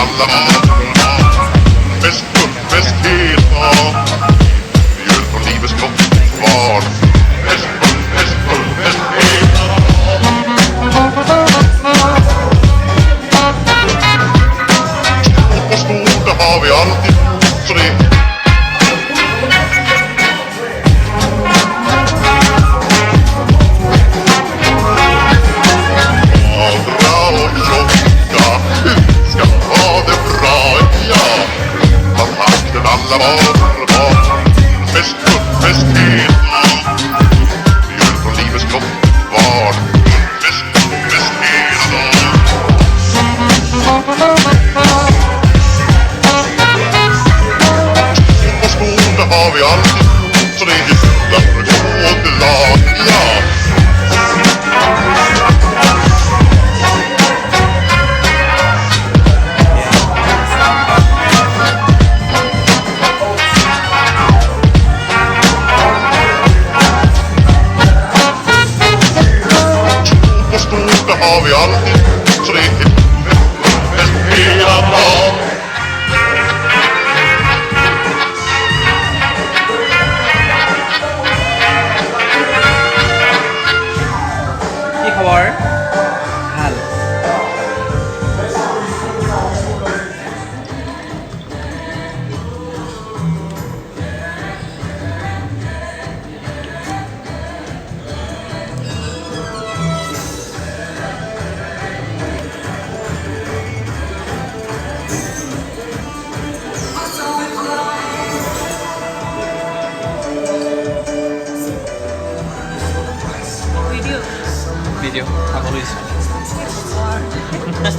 alla Bäst upp, bäst heta. Mjöl från livets kvar. Bäst upp, bäst heta. På skor, det har vi alltid. Så det alla var bäst upp, bäst heta. Mjöl från livets var. Bäst upp, bäst heta. På skor, det har vi alltid. Så det är därför gå glada. Har vi alltid, så det är bäst hela dagen. কি খবৰ? ভাল। Video, I'm always. Yes,